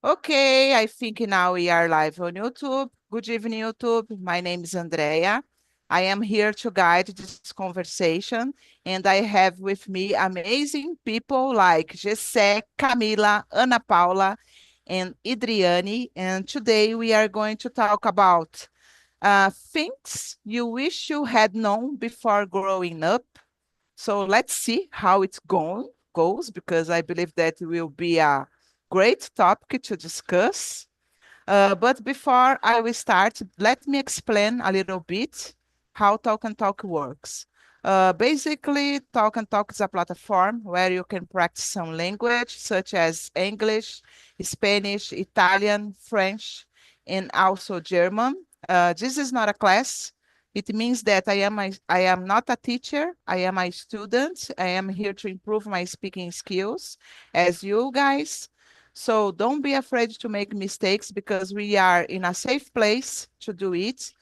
Okay, I think now we are live on YouTube. Good evening, YouTube. My name is Andrea. I am here to guide this conversation, and I have with me amazing people like Gessé, Camila, Ana Paula, and Idriane. And today we are going to talk about things you wish you had known before growing up. So let's see how it's goes, because I believe that will be a great topic to discuss. But before I will start, let me explain a little bit how Talk and Talk works. Basically, Talk and Talk is a platform where you can practice some language such as English, Spanish, Italian, French, and also German. This is not a class. It means that I am not a teacher. I am a student. I am here to improve my speaking skills as you guys. So don't be afraid to make mistakes because we are in a safe place to do it.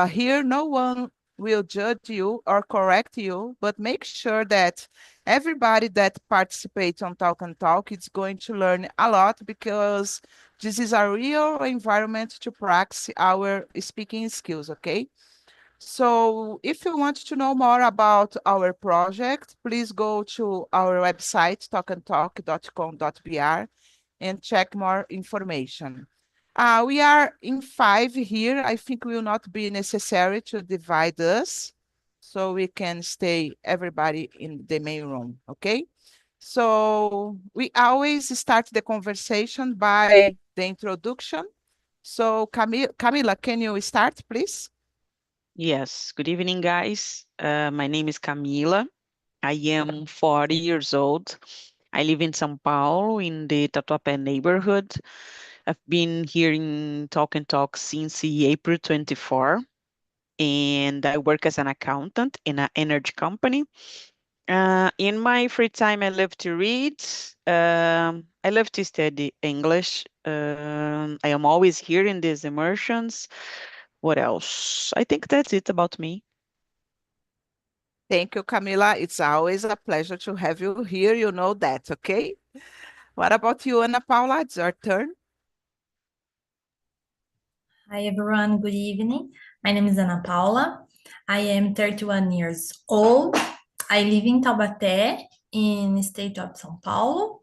Here, no one will judge you or correct you, but make sure that everybody that participates on Talk and Talk is going to learn a lot, because this is a real environment to practice our speaking skills, okay? So if you want to know more about our project, please go to our website, talkandtalk.com.br, and check more information. We are in 5 here. I think will not be necessary to divide us, so we can stay everybody in the main room, okay? So we always start the conversation by the introduction. So Camila, can you start, please? Yes, good evening, guys. My name is Camila. I am 40 years old. I live in São Paulo in the Tatuapé neighborhood. I've been here in Talk and Talk since April 24, and I work as an accountant in an energy company. In my free time, I love to read. I love to study English. I am always here in these immersions. What else? I think that's it about me. Thank you, Camila. It's always a pleasure to have you here. You know that, okay? What about you, Ana Paula? It's your turn. Hi everyone, good evening. My name is Ana Paula. I am 31 years old. I live in Taubaté in the state of São Paulo.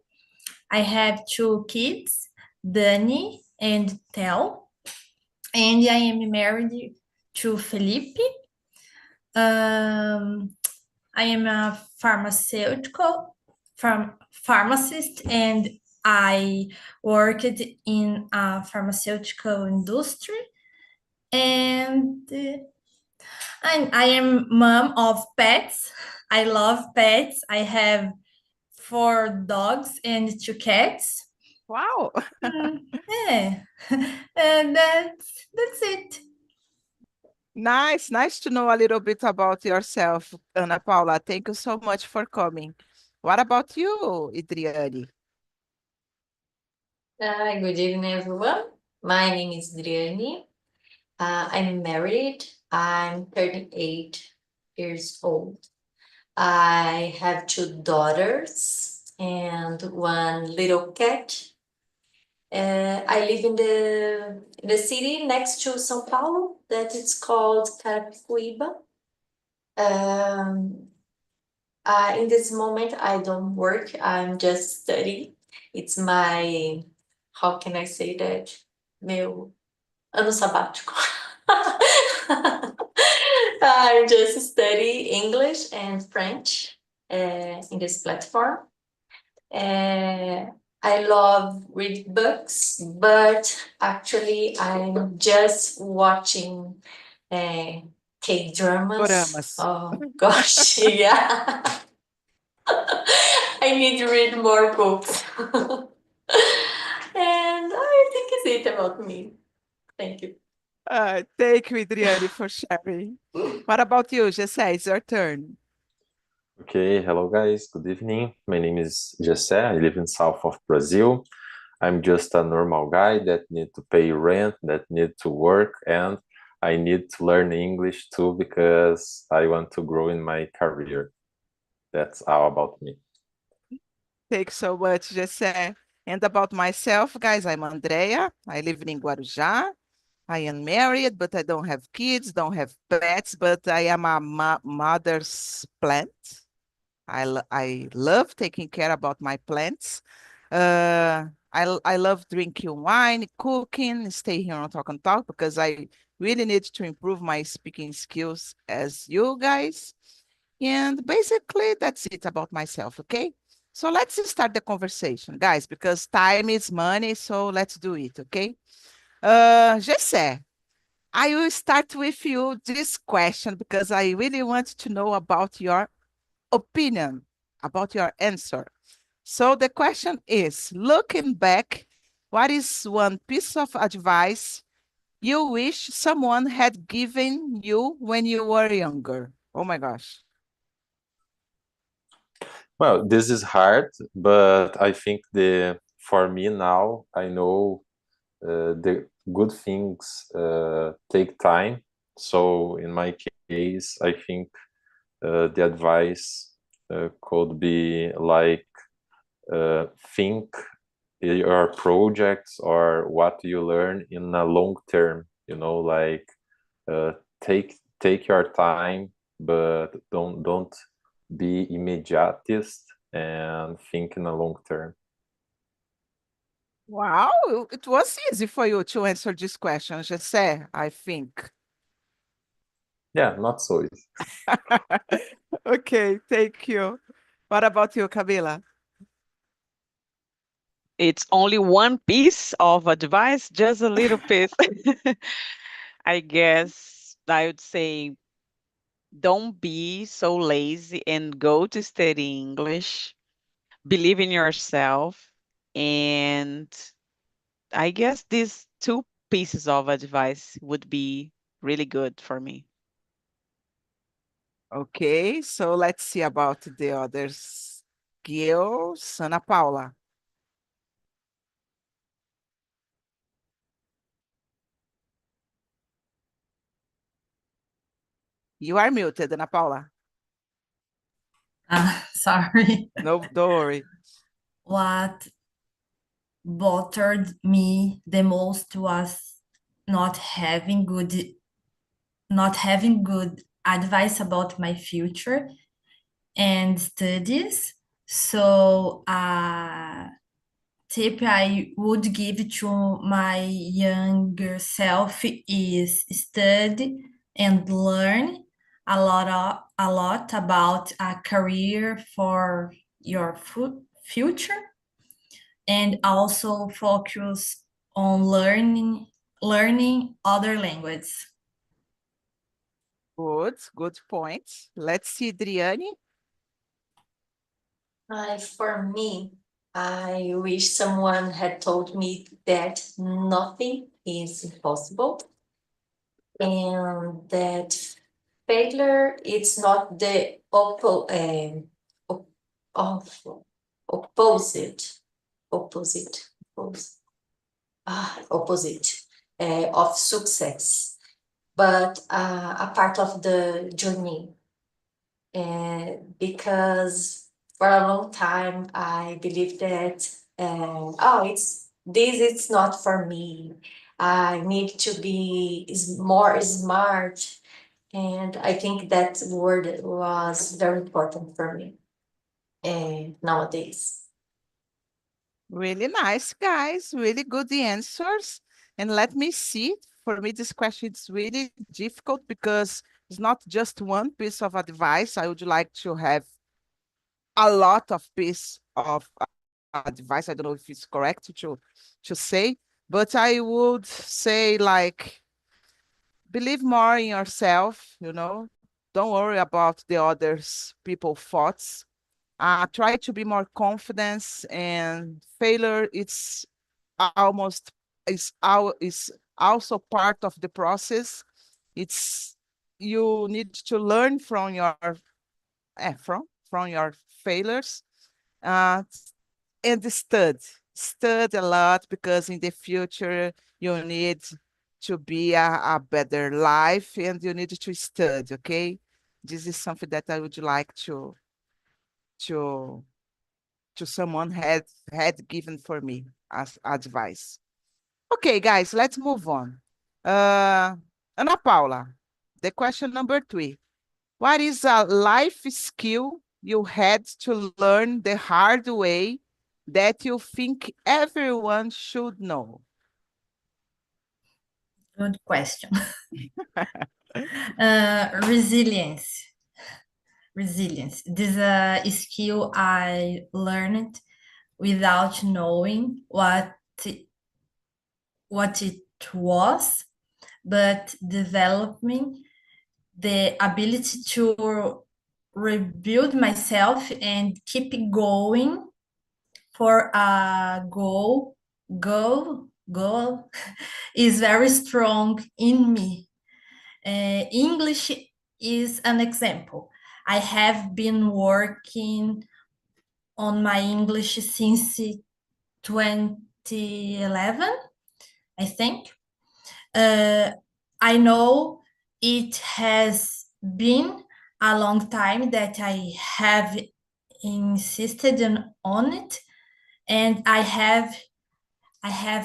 I have 2 kids, Dani and Tel, and I am married to Felipe. I am a pharmacist, and I worked in a pharmaceutical industry, and I am mom of pets. I love pets. I have 4 dogs and 2 cats. Wow. Yeah, and that's it. Nice to know a little bit about yourself, Ana Paula. Thank you so much for coming. What about you, Idriane? Good evening, everyone. My name is Adriane. I'm married. I'm 38 years old. I have 2 daughters and 1 little cat. I live in the city next to São Paulo that it's called Carapicuíba. In this moment, I don't work. I'm just studying. It's my, how can I say that? Meu ano sabático. I just study English and French in this platform. I love read books, but actually I'm just watching K-dramas. Doramas. Oh gosh, yeah. I need to read more books. And I think it's it about me. Thank you. Thank you, Idriane, for sharing. What about you, Gessé? It's your turn. Okay, hello guys, good evening. My name is Jessé. I live in south of Brazil. I'm just a normal guy that need to pay rent, that need to work, and I need to learn English too because I want to grow in my career. That's all about me. Thanks so much, Gessé. And about myself, guys, I'm Andrea. I live in Guarujá. I am married, but I don't have kids, don't have pets, but I am a mother's plant. I love taking care about my plants. I love drinking wine, cooking, stay here on Talk and Talk because I really need to improve my speaking skills as you guys. And basically, that's it about myself, okay? So let's start the conversation, guys, because time is money, so let's do it, okay? Gessé, I will start with you this question because I really want to know about your opinion, about your answer. So the question is, looking back, what is one piece of advice you wish someone had given you when you were younger? Oh my gosh. Well, this is hard, but I think for me now, I know the good things take time. So in my case, I think the advice could be like think your projects or what you learn in a long term. Like uh, take your time, but don't be immediatist and think in a long term. Wow, it was easy for you to answer this question, Jesse, I think. Yeah, not so easy. Okay, thank you. What about you, Camila? It's only one piece of advice, just a little piece. I guess I would say don't be so lazy and go to study English. Believe in yourself. And I guess these two pieces of advice would be really good for me. Okay, so let's see about the others. Girls, Ana Paula. You are muted, Ana Paula. Sorry. No, don't worry. What bothered me the most was not having good not having good advice about my future and studies. So tip I would give to my younger self is study and learn a lot about a career for your future, and also focus on learning other languages. Good point. Let's see, Adriane. For me, I wish someone had told me that nothing is impossible and that failure is not the op- of opposite opposite oppos- opposite of success, but a part of the journey. Because for a long time I believed that it's not for me. I need to be more smart, and I think that word was very important for me nowadays. Really nice, guys. Really good answers. And let me see. For me, this question is really difficult because it's not just one piece of advice. I would like to have a lot of piece of advice. I don't know if it's correct to say, but I would say like believe more in yourself, Don't worry about the others people thoughts. Try to be more confident and failure almost is also part of the process. It's you need to learn from your from your failures, uh, and study a lot because in the future you need to be a better life and you need to study. Okay, this is something that I would like to to someone had given for me as advice. Okay, guys, let's move on. Ana Paula, the question number 3. What is a life skill you had to learn the hard way that you think everyone should know? Good question. Resilience. Resilience. This is a skill I learned without knowing what it was, but developing the ability to rebuild myself and keep going for a goal is very strong in me. English is an example. I have been working on my English since 2011, I think. I know it has been a long time that I have insisted on it, and I have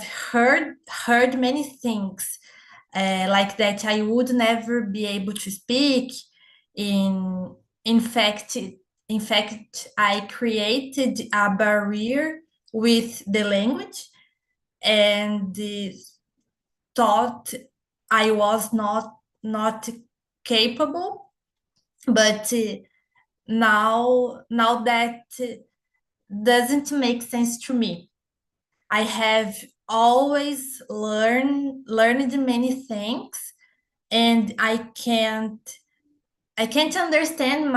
heard many things like that I would never be able to speak. In in fact, in fact, I created a barrier with the language and thought I was not capable. But now that doesn't make sense to me. I have always learned many things, and I can't understand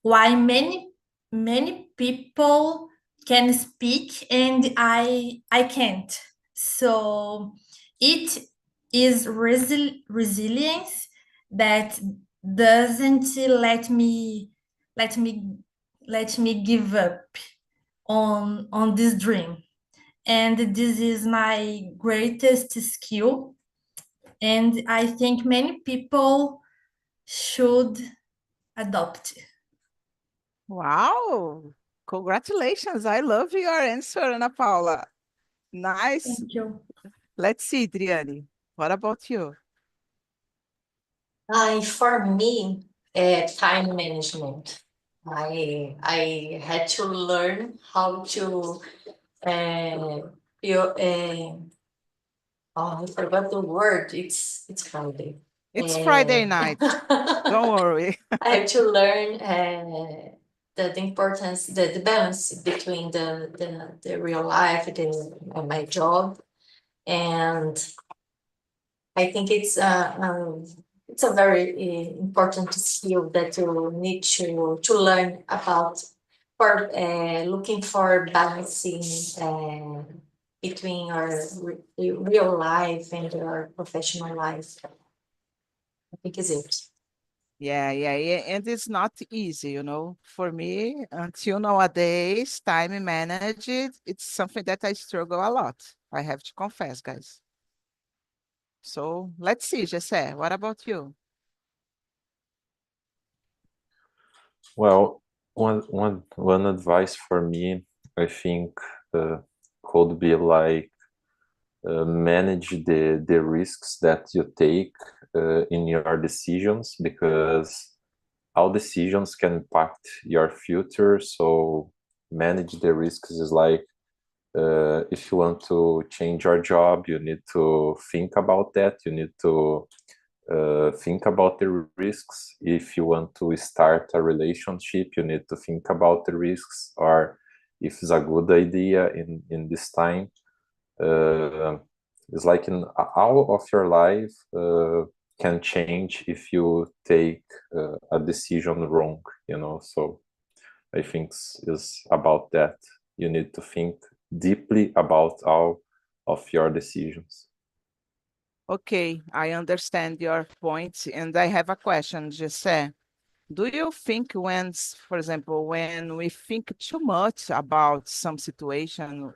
why many people can speak and I can't. So it is resilience that doesn't let me let me give up on this dream. And this is my greatest skill, and I think many people should adopt. Wow, congratulations. I love your answer, Ana Paula. Nice. Thank you. Let's see, Driane, what about you? For me, time management. I had to learn how to feel. I forgot the word. It's Friday. It's Friday night. Don't worry. I have to learn the importance, the balance between the real life, my job, and I think it's a very important skill that you need to learn about for looking for balancing between our real life and our professional life. I think is it. Yeah, yeah, yeah. And it's not easy, For me, until nowadays, time managed, it's something that I struggle a lot. I have to confess, guys. So let's see, Jesse, what about you? Well, one advice for me, I think, could be like manage the risks that you take in your decisions, because all decisions can impact your future. So manage the risks is like if you want to change your job, you need to think about that. You need to think about the risks. If you want to start a relationship, you need to think about the risks, or if it's a good idea in this time. It's like in all of your life can change if you take a decision wrong, So I think is about that. You need to think deeply about all of your decisions. Okay, I understand your point, and I have a question, Jesse. Do you think for example, when we think too much about some situation,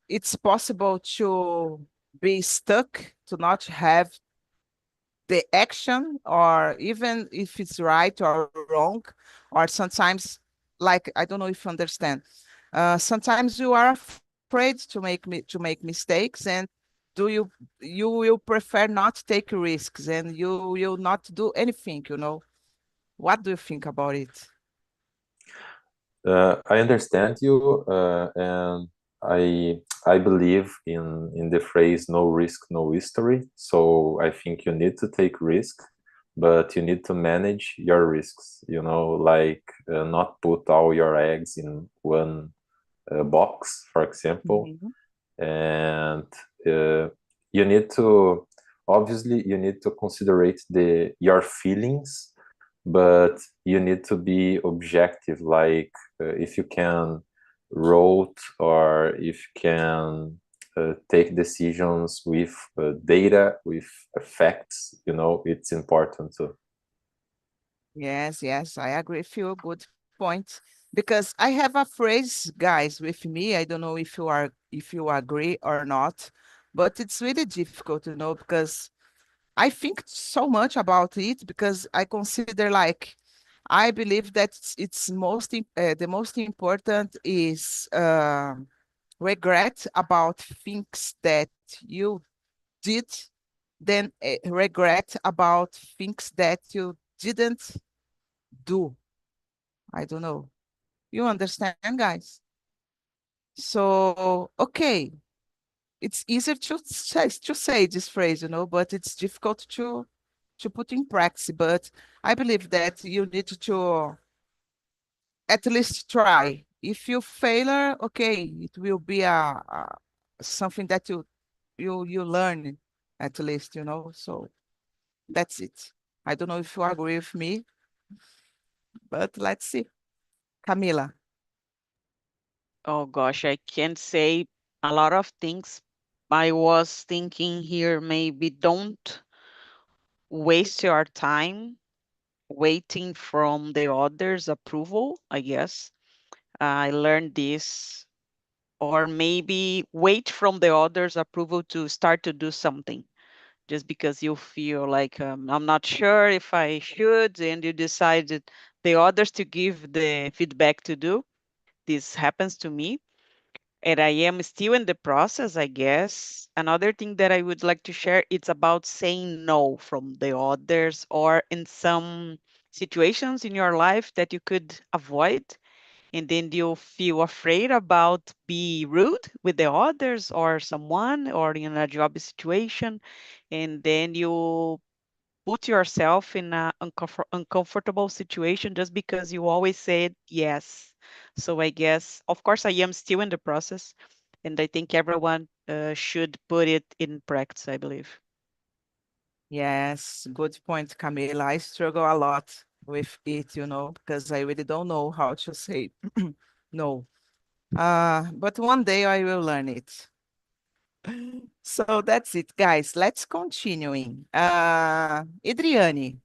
it's possible to be stuck, to not have the action, or even if it's right or wrong, or sometimes like, I don't know if you understand. Sometimes you are afraid to make mistakes, and you will prefer not to take risks, and you will not do anything, you know. What do you think about it? I understand you, and I believe in the phrase "no risk, no history." So I think you need to take risk, but you need to manage your risks. You know, like not put all your eggs in one box, for example, Mhm. and you need to obviously you need to considerate your feelings, but you need to be objective, like if you can wrote or if you can take decisions with data, with facts, you know, it's important to. Yes, yes, I agree with you. Good point. Because I have a phrase, guys, with me. I don't know if you agree or not, but it's really difficult, you know, because I think so much about it because I consider like I believe that the most important is regret about things that you did, then regret about things that you didn't do. I don't know. You understand, guys? So, okay, it's easier to say this phrase, you know, but it's difficult to put in practice. But I believe that you need to at least try. If you fail, okay, it will be a something that you learn at least, you know. So that's it. I don't know if you agree with me, but let's see. Camila. Oh gosh, I can't say a lot of things. I was thinking here, maybe don't waste your time waiting from the others' approval, I guess. I learned this, or maybe wait from the others' approval to start to do something just because you feel like I'm not sure if I should, and you decided the others to give the feedback to do. This happens to me, and I am still in the process, I guess. Another thing that I would like to share, it's about saying no from the others, or in some situations in your life that you could avoid, and then you feel afraid about be rude with the others or someone or in a job situation, and then you put yourself in a uncomfortable situation just because you always said yes. So I guess, of course, I am still in the process, and I think everyone should put it in practice, I believe. Yes, good point, Camila. I struggle a lot with it, you know, because I really don't know how to say no. But one day I will learn it. So that's it, guys. Let's continuing. Adriane,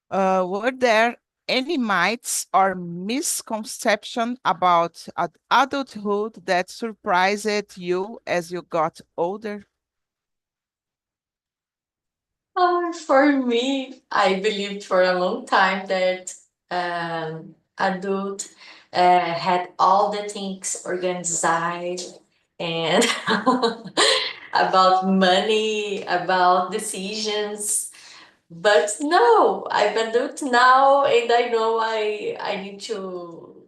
were there any myths or misconception about adulthood that surprised you as you got older? For me, I believed for a long time that adult had all the things organized and about money, about decisions. But no, I'm adult now, and I know I need to.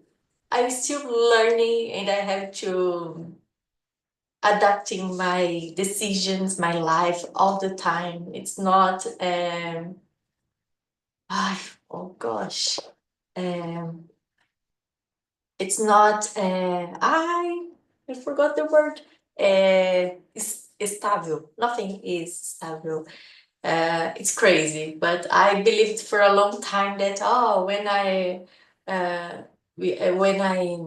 I'm still learning, and I have to adapting my decisions, my life all the time. It's not oh gosh. Um it's not I forgot the word. It's stable. Nothing is stable. It's crazy, but I believed for a long time that when uh, when I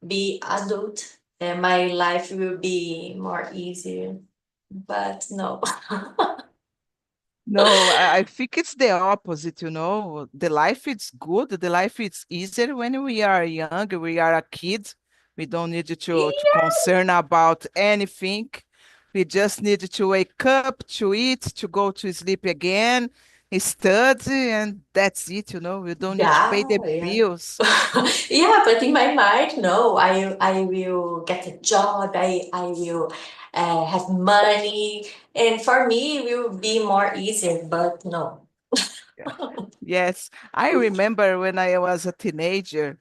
be adult, my life will be more easier. But no. No, I think it's the opposite, you know. The life is good, the life is easier when we are young, we are a kid. We don't need to concern about anything. We just need to wake up, to eat, to go to sleep again. study, and that's it, you know. You don't need to pay the Yeah. bills. Yeah, but in my mind, no, I will get a job, I will have money, and for me, it will be more easier, but no. Yes, I remember when I was a teenager,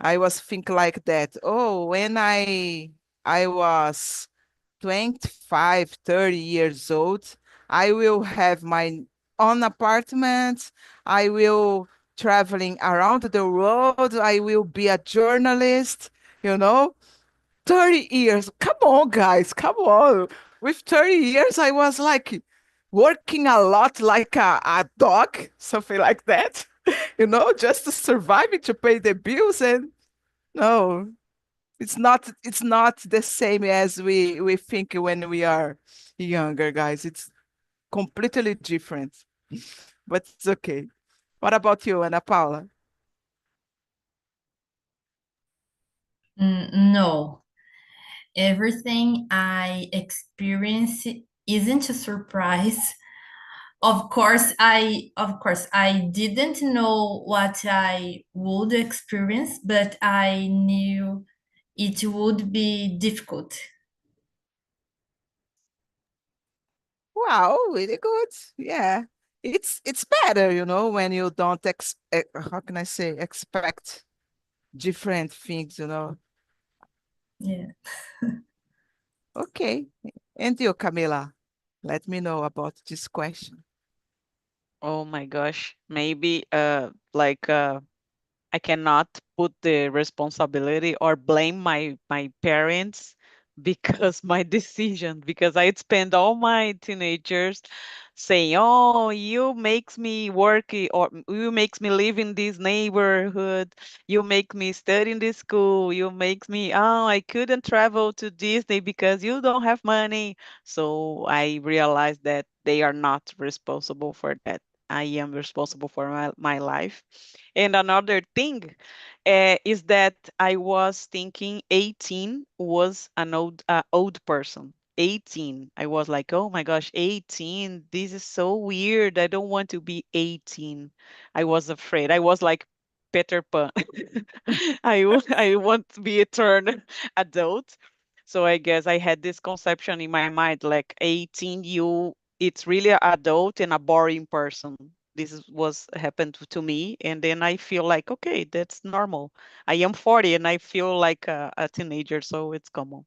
I was think like that. Oh, when I was 25, 30 years old, I will have my own apartment. I will traveling around the world. I will be a journalist, you know. 30 years. Come on, guys, come on. With 30 years, I was like working a lot like a dog, something like that, you know, just to survive and to pay the bills. And no, it's not the same as we think when we are younger, guys. It's completely different, but it's okay. What about you, Ana Paula? No, everything I experience isn't a surprise. Of course I didn't know what I would experience, but I knew it would be difficult. Wow, really good. Yeah. It's better, you know, when you don't how can I say, expect different things, you know. Yeah. Okay. And you, Camila, let me know about this question. Oh my gosh. Maybe like I cannot put the responsibility or blame my parents because my decision, because I spend all my teenagers saying, "Oh, you makes me work or you makes me live in this neighborhood. You make me study in this school. You makes me, oh, I couldn't travel to Disney because you don't have money." So I realized that they are not responsible for that. I am responsible for my life. And another thing is that I was thinking 18 was an old person. 18. I was like, oh my gosh, 18. This is so weird. I don't want to be 18. I was afraid. I was like Peter Pan. I want to be a turned adult. So I guess I had this conception in my mind, like 18, it's really an adult and a boring person. Was happened to me, and then I feel like, okay, that's normal. I am 40 and I feel like a teenager, so it's common.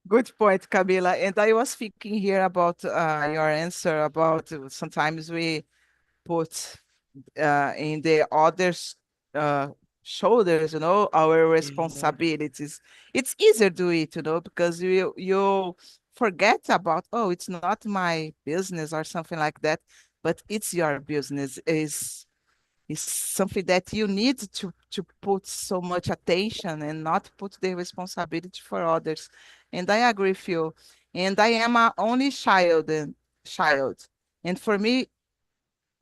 Good point, Camila. And I was thinking here about your answer about sometimes we put in the others' uh, shoulders, you know, our Yeah. responsibilities. It's easier to do it, you know, because you forget about, oh, it's not my business or something like that, but it's your business. Is something that you need to put so much attention and not put the responsibility for others. And I agree with you. And I am a only child. And for me,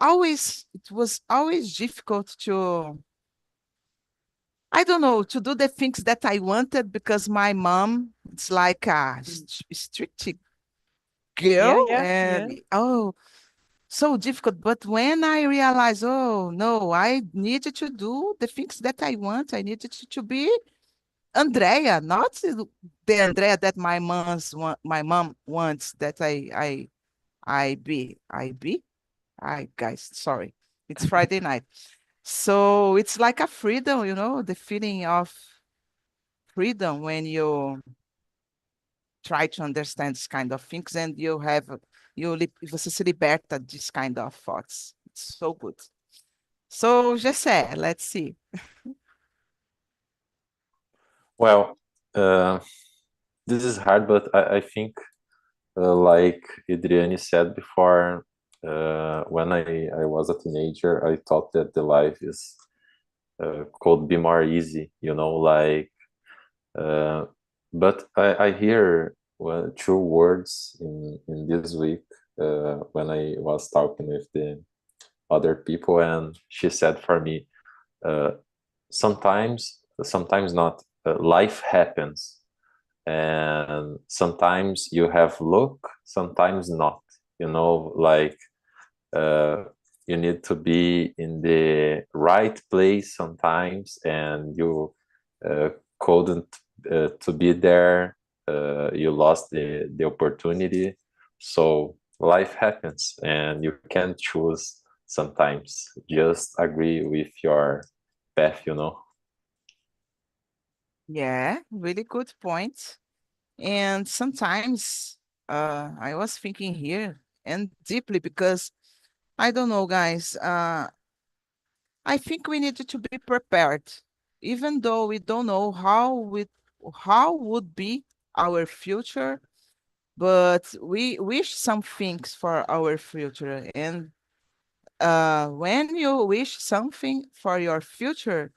always it was always difficult to, I don't know, to do the things that I wanted because my mom it's like a strict Yeah, girl, yeah, yeah. and oh, so difficult. But when I realized, oh no, I needed to do the things that I want. I needed to be Andrea, not the Andrea that my mom wants that I guys, sorry. It's Friday night. So it's like a freedom, you know, the feeling of freedom when you try to understand this kind of things and you have você se liberta this kind of thoughts. It's so good. So, Jessé, let's see. Well, this is hard, but I think, like Adriane said before, when I was a teenager, I thought that the life is could be more easy, you know, like. But I hear two words in this week when I was talking with the other people, and she said for me, uh, sometimes not. Life happens, and sometimes you have luck, sometimes not. You know, like you need to be in the right place sometimes, and you couldn't to be there. You lost the opportunity. So life happens, and you can't choose sometimes. Just agree with your path, you know. Yeah, really good point. And sometimes I was thinking here and deeply because I don't know, guys. I think we need to be prepared, even though we don't know how would be our future, but we wish some things for our future. And when you wish something for your future,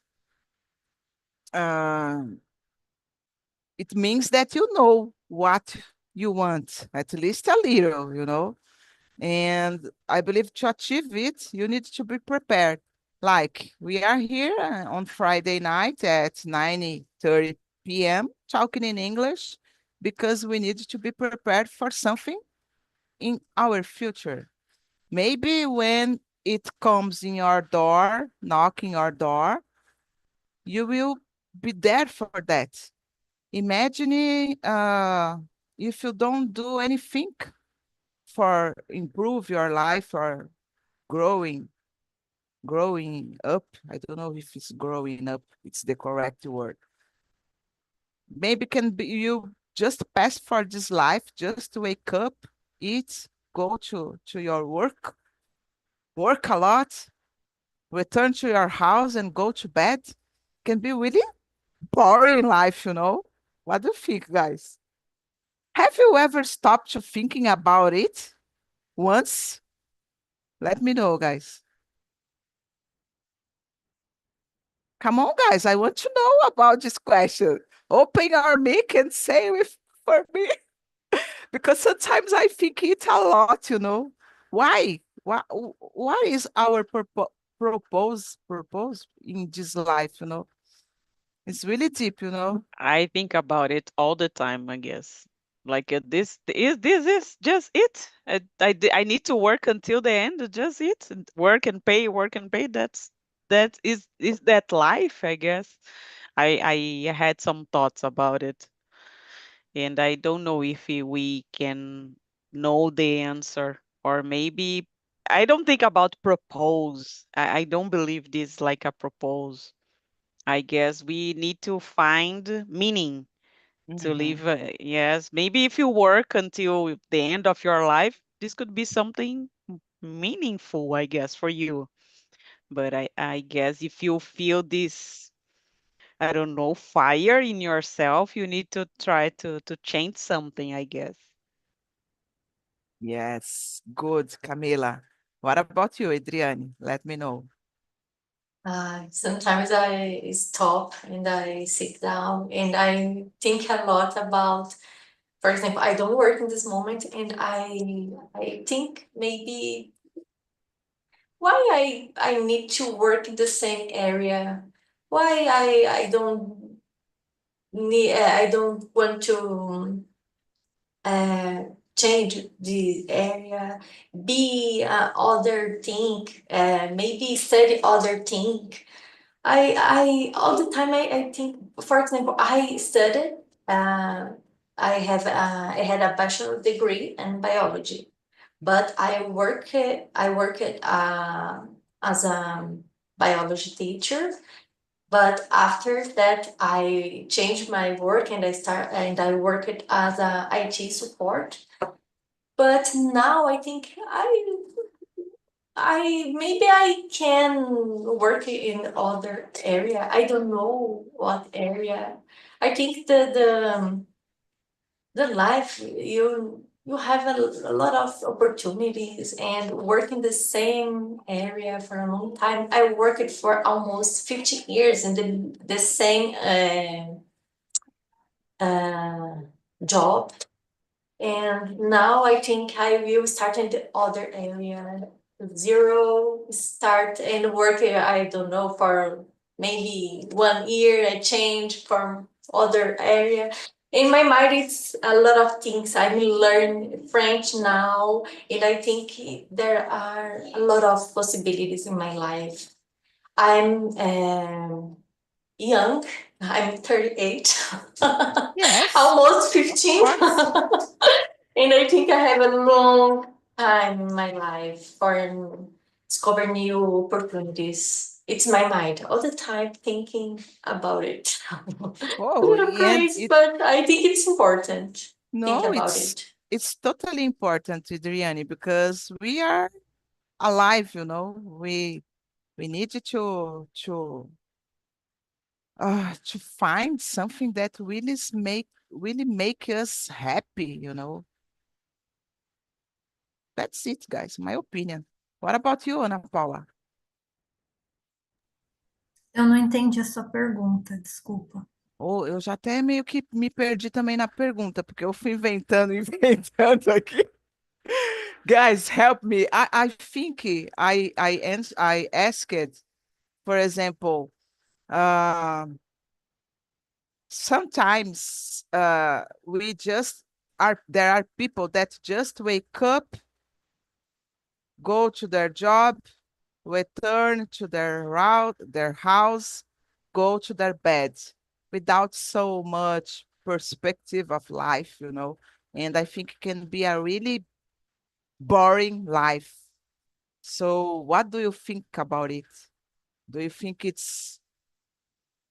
uh, it means that you know what you want, at least a little, you know. And I believe to achieve it, you need to be prepared. Like we are here on Friday night at 9:30 p.m. talking in English because we need to be prepared for something in our future. Maybe when it comes in your door, knocking your door, you will be there for that. Imagine if you don't do anything for improve your life or growing growing up. I don't know if it's growing up, it's the correct word. Maybe can be you just pass for this life, just wake up, eat, go to your work a lot, return to your house and go to bed. Can be really boring life, you know. What do you think, guys? Have you ever stopped to thinking about it once? Let me know, guys. Come on, guys. I want to know about this question. Open your mic and say with for me. Because sometimes I think it a lot, you know. Why? What is our purpose in this life, you know? It's really deep, you know. I think about it all the time, I guess. Like this is just it. I need to work until the end, just it. And work and pay, work and pay. That is that life, I guess. I had some thoughts about it, and I don't know if we can know the answer, or maybe I don't think about propose. I don't believe this like a propose. I guess we need to find meaning to Mhm. live. Yes, maybe if you work until the end of your life, this could be something meaningful, I guess, for you. But I guess if you feel this, I don't know, fire in yourself, you need to try to change something, I guess. Yes, good, Camila. What about you, Adriane? Let me know. Sometimes I stop and I sit down and I think a lot about, for example, I don't work in this moment, and I think maybe why I need to work in the same area, why I don't want to uh, change the area, be other thing, maybe study other thing. I all the time I think, for example, I studied, uh, I had a bachelor degree in biology, but I worked as a biology teacher. But after that, I changed my work and I worked as a IT support. But now I think I maybe I can work in other area. I don't know what area. I think the life you have a lot of opportunities and work in the same area for a long time. I worked for almost 50 years in the same job, and now I think I will start in the other area, zero start and work. I don't know, for maybe 1 year. I change from other area. In my mind, it's a lot of things. I learn French now, and I think there are a lot of possibilities in my life. I'm young. I'm 38, Yes, almost of 15. course. And I think I have a long time in my life for discover new opportunities. It's my mind all the time thinking about it. A Oh, little and crazy, but I think it's important. Think no, about it. it's totally important, Adriani, because we are alive, you know. We need to find something that really make us happy, you know. That's it, guys, my opinion. What about you, Ana Paula? Eu não entendi a sua pergunta, desculpa. Oh, eu já até meio que me perdi também na pergunta, porque eu fui inventando, inventando aqui. Guys, help me. I think I asked, for example, uh, sometimes we just are there are people that just wake up, go to their job, return to their route, their house, go to their bed without so much perspective of life, you know. And I think it can be a really boring life. So what do you think about it? Do you think it's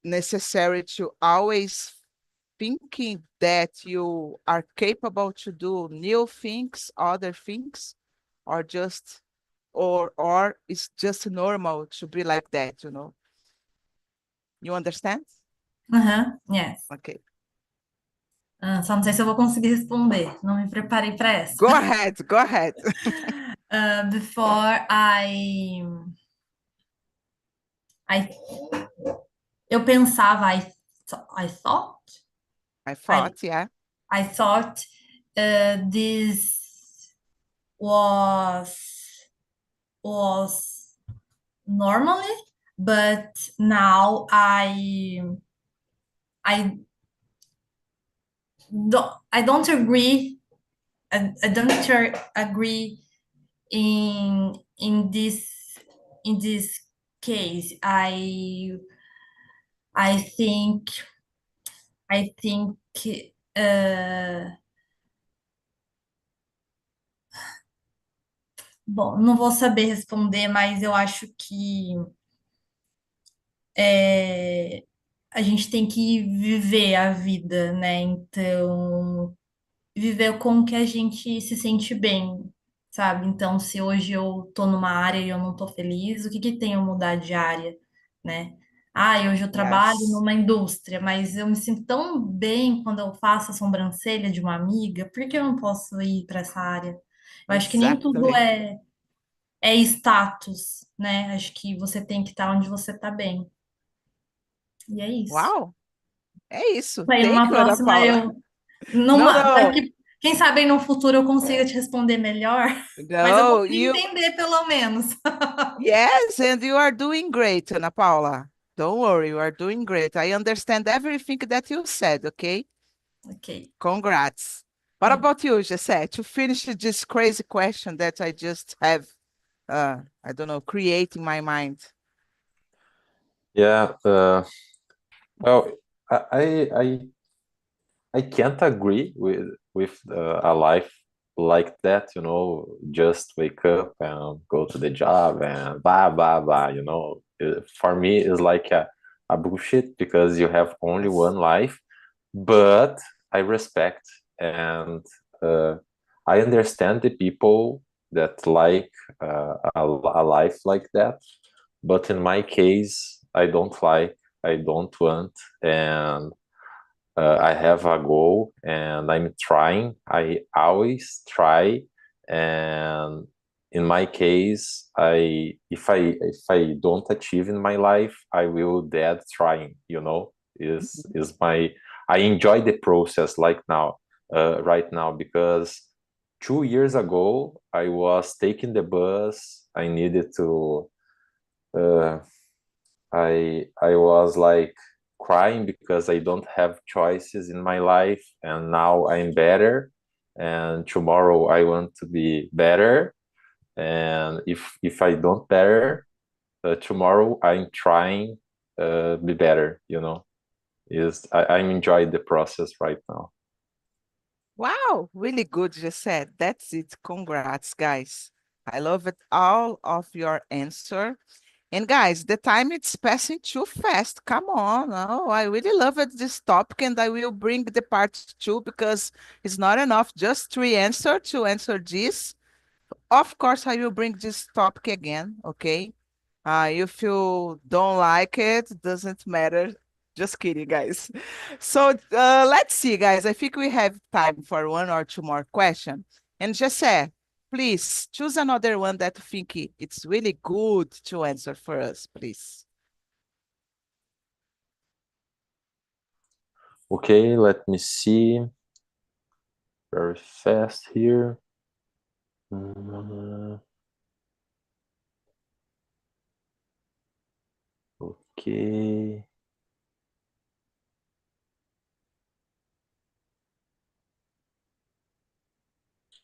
necessary to always thinking that you are capable to do new things, other things, or just or it's just normal to be like that, you know? You understand? Yes. Okay. Só não sei se eu vou conseguir responder. Não me preparei para essa. Go ahead, go ahead. Before I eu pensava, I thought, I thought, yeah. I thought this was normally, but now I don't agree. I don't agree in this case. I think I think bom, não vou saber responder, mas eu acho que a gente tem que viver a vida, né? Então, viver com o que a gente se sente bem, sabe? Então, se hoje eu tô numa área e eu não tô feliz, o que que tem eu mudar de área, né? Ah, hoje eu trabalho Yes, numa indústria, mas eu me sinto tão bem quando eu faço a sobrancelha de uma amiga, por que eu não posso ir para essa área? Eu acho que nem tudo exactly. é status, né? Acho que você tem que estar onde você tá bem. E é isso. Wow, é isso. Aí Thank numa you, Ana próxima Paula. No, no, daqui, quem sabe aí no futuro eu consiga te responder melhor, mas eu no, consegui entender pelo menos. yes, and you are doing great, Ana Paula. Don't worry, you are doing great. I understand everything that you said, okay? Ok. Congrats. What about you, Jesse? To finish this crazy question that I just have, I don't know, create in my mind. Yeah, well, I can't agree with a life like that, you know, just wake up and go to the job and blah blah blah, you know. For me, it's like a bullshit because you have only one life, but I respect and I understand the people that like a life like that, but in my case, I don't like, I don't want, and I have a goal and I'm trying. I always try, and in my case, if I don't achieve in my life, I will dead trying. You know, is my I enjoy the process like now, right now, because 2 years ago I was taking the bus. I needed to. I was like crying because I don't have choices in my life, and now I'm better, and tomorrow I want to be better. And if I don't better, tomorrow I'm trying be better, you know. I'm enjoying the process right now. Wow, really good, just said. That's it. Congrats, guys. I love it, all of your answer. And guys, the time it's passing too fast. Come on. Oh, I really love it, this topic, and I will bring the part two because it's not enough just three answer to answer this. Of course, I will bring this topic again, okay? If you don't like it, doesn't matter. Just kidding, guys. So let's see, guys. I think we have time for one or two more questions. And just say, please choose another one that you think it's really good to answer for us, please. Okay, let me see very fast here. Okay.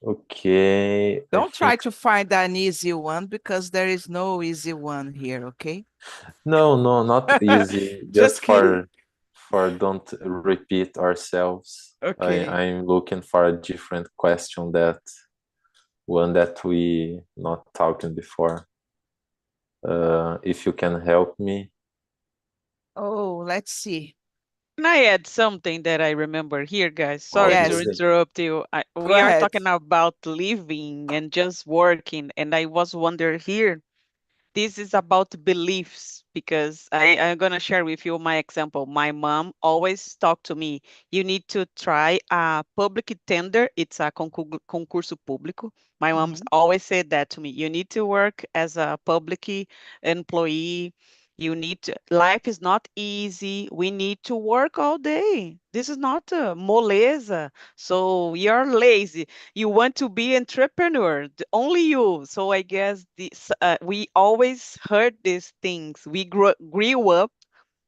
Okay, I Don't try think to find an easy one because there is no easy one here, okay? no, not easy. Just Just kidding. for don't repeat ourselves. Okay. I'm looking for a different question, that one that we not talking before. If you can help me. Oh, let's see. Can I add something that I remember here, guys? Sorry to Yes, Obviously. interrupt you. go We are ahead. talking about living and just working, and I was wondering here, this is about beliefs because I'm going to share with you my example. My mom always talked to me, you need to try a public tender. It's a concurso público. My mom's Mhm. always said that to me. You need to work as a public employee. You need to, life is not easy. We need to work all day. This is not moleza. So you're lazy, you want to be entrepreneur, only you. So I guess this we always heard these things. We grew up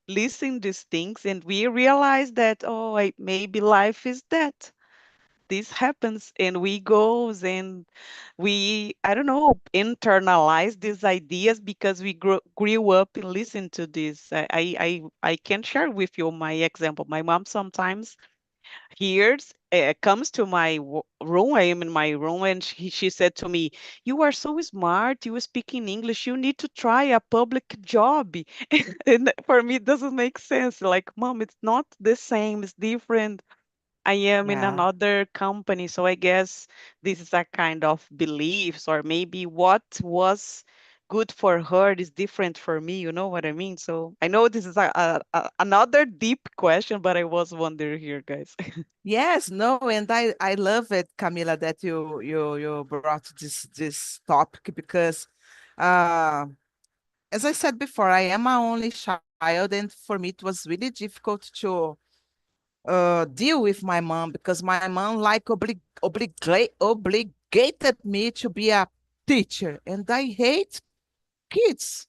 listening these things, and we realize that, oh, maybe life is that this happens, and we goes and we, I don't know, internalize these ideas because we grew up and listen to this. I can share with you my example. My mom sometimes hears comes to my room. I am in my room, and she said to me, you are so smart, you speak in English, you need to try a public job. And for me it doesn't make sense. Like, mom, it's not the same, it's different. I am in Yeah. another company, so I guess this is a kind of beliefs, or maybe what was good for her is different for me. You know what I mean? So I know this is another deep question, but I was wondering here, guys. Yes, no, and I love it, Camila, that you brought this topic because uh as I said before, I am my only child, and for me it was really difficult to deal with my mom because my mom like obligated me to be a teacher, and I hate kids.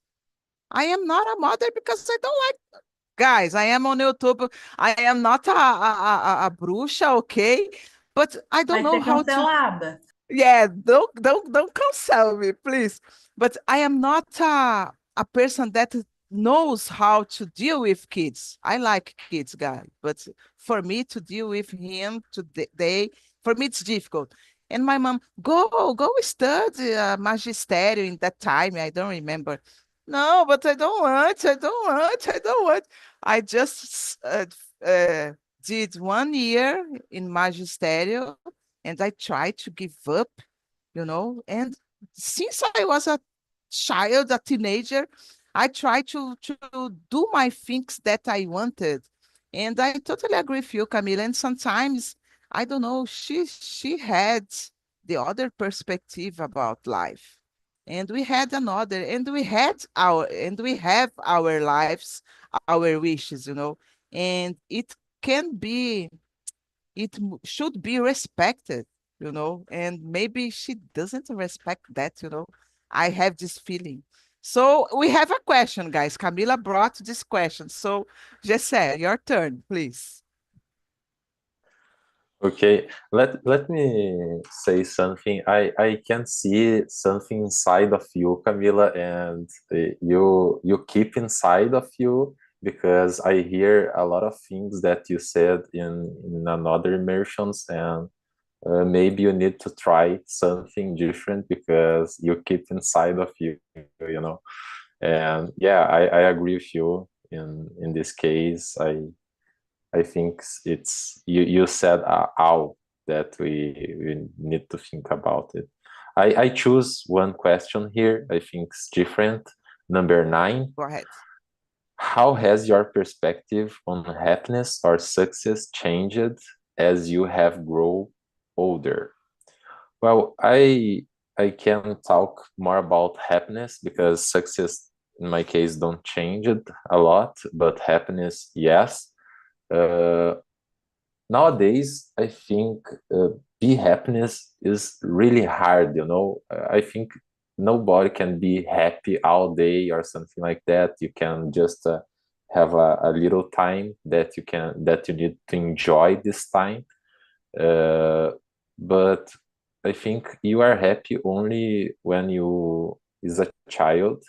I am not a mother because I don't like guys. I am on YouTube. I am not a bruxa, okay? But I don't Vai know ser how to. cancelada. Yeah, don't cancel me, please. But I am not a person that knows how to deal with kids. I like kids, guy, but for me to deal with him today, for me it's difficult. And my mom, go study magisterium in that time. I don't remember. No, but I don't want. I don't want. I don't want. I just did 1 year in magisterium and I tried to give up, And since I was a child, a teenager, I tried to do my things that I wanted. And I totally agree with you, Camila. And sometimes, I don't know, she had the other perspective about life. And we had another, and we have our lives, our wishes. And can be should be respected. And maybe she doesn't respect that. I have this feeling. So we have a question, guys. Camila brought this question. So, Gessé, your turn, please. Okay, let me say something. I can see something inside of you, Camila, and you keep inside of you because I hear a lot of things that you said in another immersions, and maybe you need to try something different because you keep inside of you, you know. And yeah, I agree with you in this case. I think it's you said all that we need to think about it. I choose one question here. I think it's different. Number 9. Go ahead. How has your perspective on happiness or success changed as you have grown older? Well, I can talk more about happiness because success in my case don't change it a lot, but happiness, yes. Uh, Nowadays I think be happiness is really hard, you know. I think nobody can be happy all day or something like that. You can just have a little time that you need to enjoy this time, uh, but I think you are happy only when you is a child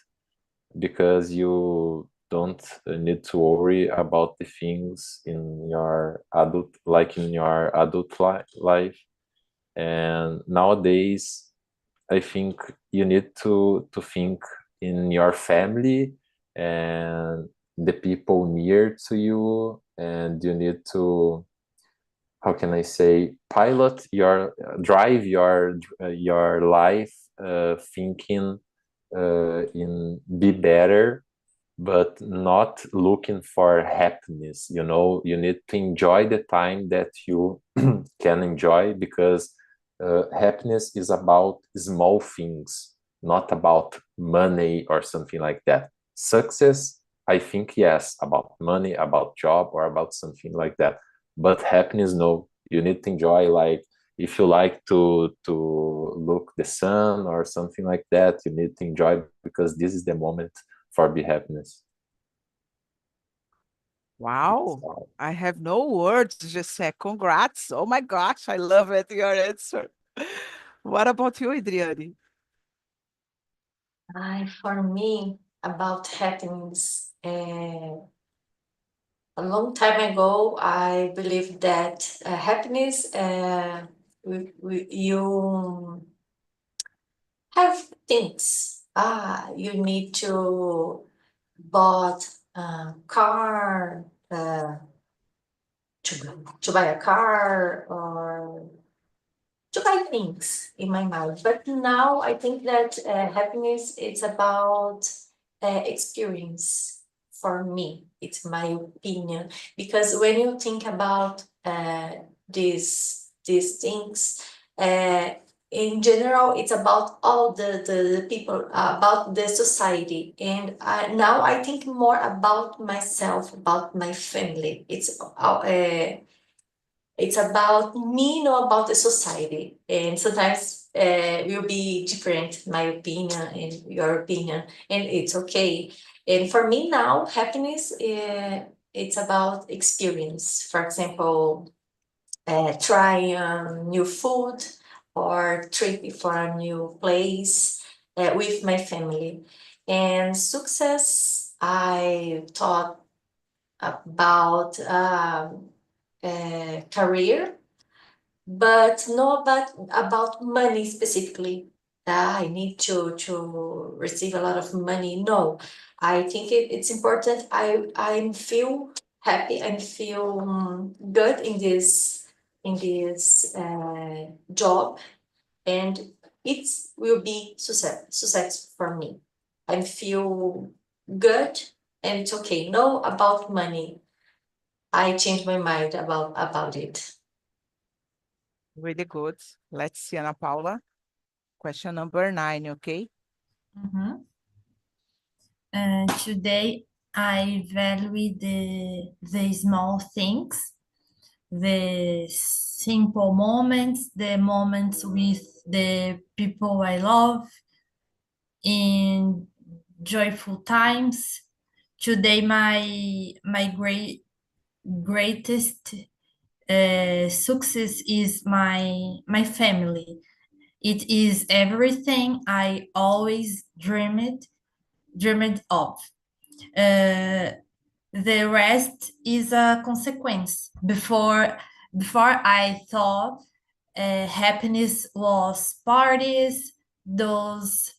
because you don't need to worry about the things in your adult, like in your adult life. And nowadays I think you need to think in your family and the people near to you, and you need to, how can I say, pilot your drive your life, thinking in be better, but not looking for happiness. You know, you need to enjoy the time that you can enjoy, because happiness is about small things, not about money or something like that. Success, I think, yes, about money, about job, or about something like that. But happiness, no. You need to enjoy, like, if you like to look the sun or something like that, you need to enjoy, because this is the moment for be happiness. Wow. I have no words, Gessé. Congrats. Oh my gosh, I love it, your answer. What about you, Adriane? For me, about happiness, a long time ago, I believed that happiness, you have things. You need to bought a car, to buy a car, or to buy things in my mind. But now I think that happiness, it's about experience. For me, it's my opinion, because when you think about these things, uh, in general, it's about all the people, about the society. And now I think more about myself, about my family. It's about me, not about the society. And sometimes will be different, my opinion and your opinion, and it's okay. And for me now, happiness, it's about experience. For example, try new food, or trip for a new place with my family. And success, I thought about career, but not about money specifically. I need to receive a lot of money. No, I think it's important. I feel happy and feel good in this job, and it will be success for me. I feel good, and it's okay. No, about money, I changed my mind about it. Really good. Let's see, Ana Paula. Question number 9, okay? Mhm. Today, I value the small things, the simple moments, the moments with the people I love, and joyful times. Today, my greatest success is my family. It is everything I always dreamed of. Uh, the rest is a consequence. Before I thought happiness was parties, those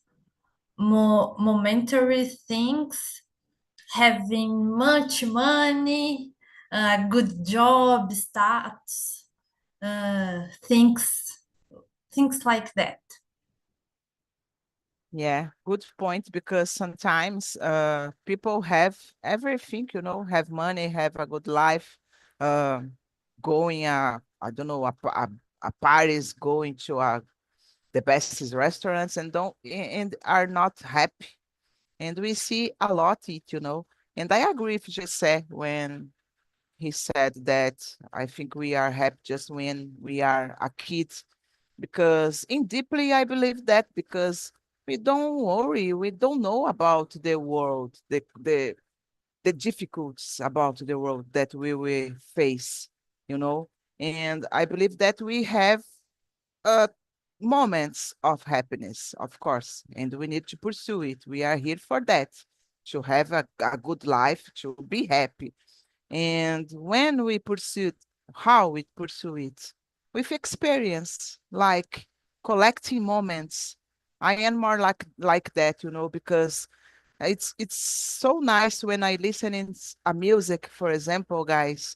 momentary things, having much money, a good job, status, things like that. Yeah, good point, because sometimes people have everything, have money, have a good life, going I don't know, a parties, going to the best restaurants, and don't and are not happy. And we see a lot it. And I agree with Jesse when he said that I think we are happy just when we are a kid, because in deeply I believe that, because we don't worry, we don't know about the world, the difficulties about the world that we will face, you know. And I believe that we have uh, moments of happiness, of course, and we need to pursue it. We are here for that, to have a good life, to be happy. And when we pursue it, how we pursue it? With experience, like collecting moments. I am more like that, because it's so nice when I listen in a music, for example, guys,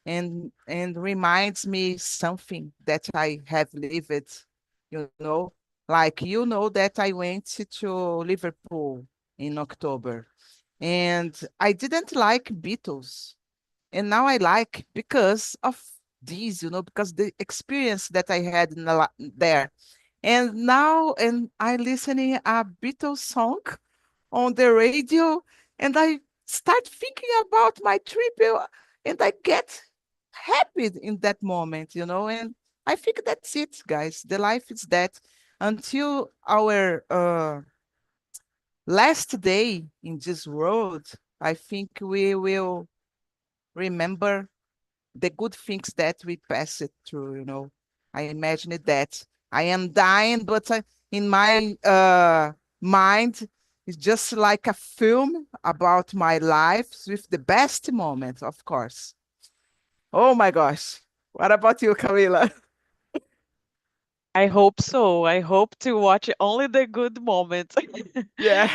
and reminds me something that I have lived, you know. Like, that I went to Liverpool in October, and I didn't like Beatles, and now I like because of these, because the experience that I had there. And now, and I listening a Beatles song on the radio, and I start thinking about my trip, and I get happy in that moment, and I think that's it, guys. The life is that, until our last day in this world. I think we will remember the good things that we passed through, I imagine that I am dying, but in my mind, it's just like a film about my life with the best moments, of course. Oh my gosh. What about you, Camila? I hope so. I hope to watch only the good moments. Yeah.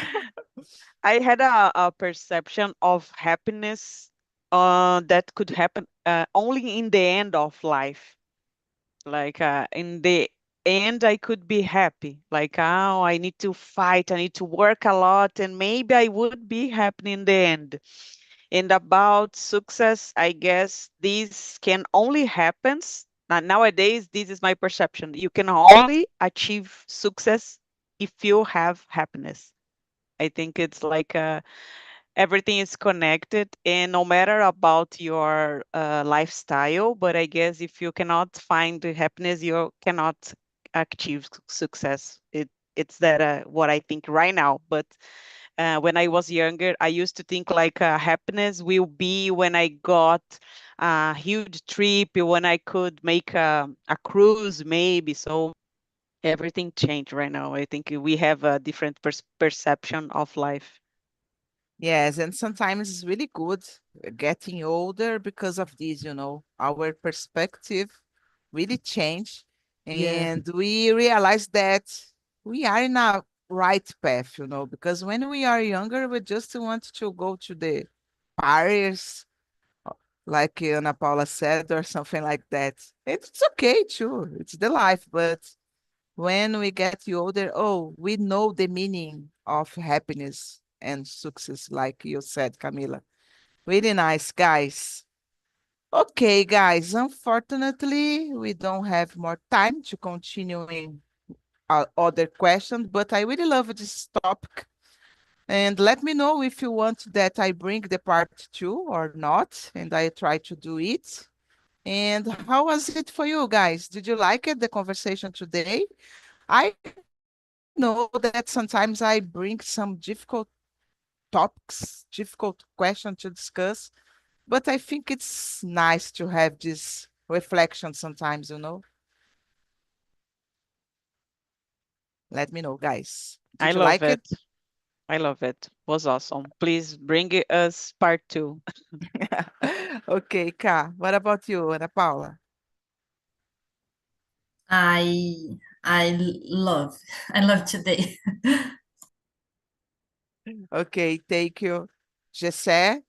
I had a perception of happiness that could happen only in the end of life. Like in the end, I could be happy. Like, oh, I need to fight, I need to work a lot, and maybe I would be happy in the end. And about success, I guess this can only happens nowadays. This is my perception. You can only achieve success if you have happiness. I think it's like everything is connected, and no matter about your lifestyle, but I guess if you cannot find the happiness, you cannot achieve success. It's that what I think right now. But when I was younger, I used to think like happiness will be when I got a huge trip, when I could make a cruise, maybe. So everything changed right now. I think we have a different perception of life. Yes, and sometimes it's really good getting older because of this, our perspective really change, Yeah. and we realize that we are in a right path, because when we are younger, we just want to go to the Paris, like Ana Paula said, or something like that. It's okay too. It's the life, but when we get older, oh, we know the meaning of happiness and success, like you said, Camila. Really nice, guys. Okay, guys, unfortunately, we don't have more time to continue in other questions, but I really love this topic. And let me know if you want that I bring the part two or not, and I try to do it. And how was it for you guys? Did you like it, the conversation today? I know that sometimes I bring some difficult topics, difficult question to discuss, but I think it's nice to have this reflection sometimes, you know. Let me know, guys. I Did you love like it. it? I love it. Was awesome. Please bring us part 2. Okay, Ka, what about you, Ana Paula? I I love I love today. Okay, thank you. Jesse,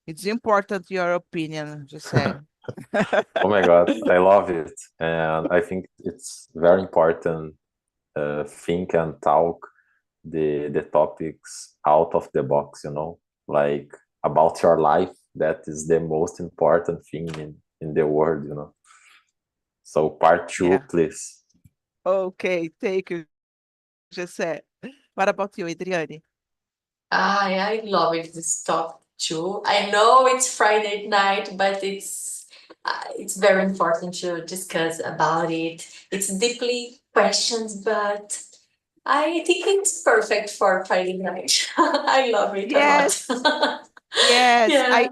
it's important your opinion, Jesse. Oh my God, I love it. And I think it's very important think and talk the topics out of the box, you know, like about your life. That is the most important thing in the world, you know. So part 2, Yeah. please. Okay, thank you, Jesse. What about you, Adriane? I love it, this topic too. I know it's Friday night, but it's very important to discuss about it. It's deeply questions, but I think it's perfect for Friday night. I love it a Yes, lot. yes. Yeah.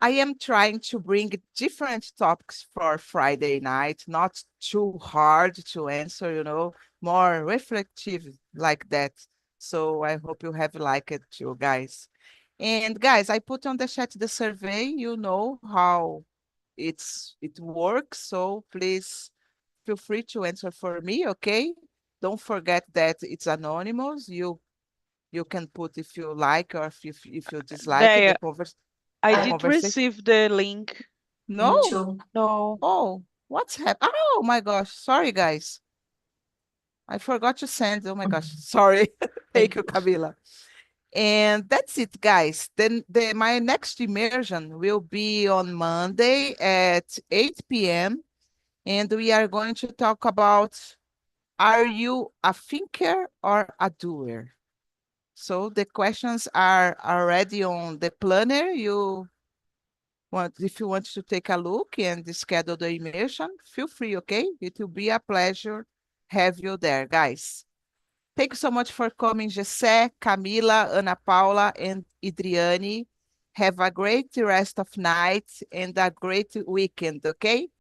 I am trying to bring different topics for Friday night, not too hard to answer, you know, more reflective like that. So I hope you have liked it too, guys. And guys, I put on the chat the survey, you know how it works. So please feel free to answer for me, okay? Don't forget that it's anonymous. You can put if you like or if you dislike They, I the I, did conversation. receive the link. me No. too. No. Oh, what's happened? Oh my gosh. Sorry, guys. I forgot to send. Oh my gosh. Sorry. Thank you, Camila. And that's it, guys. Then my next immersion will be on Monday at 8 p.m. And we are going to talk about, are you a thinker or a doer? So the questions are already on the planner. If you want to take a look and schedule the immersion, feel free, okay? It will be a pleasure have you there, guys. Thank you so much for coming, Gessé, Camila, Ana Paula, and Idriane. Have a great rest of night and a great weekend, okay?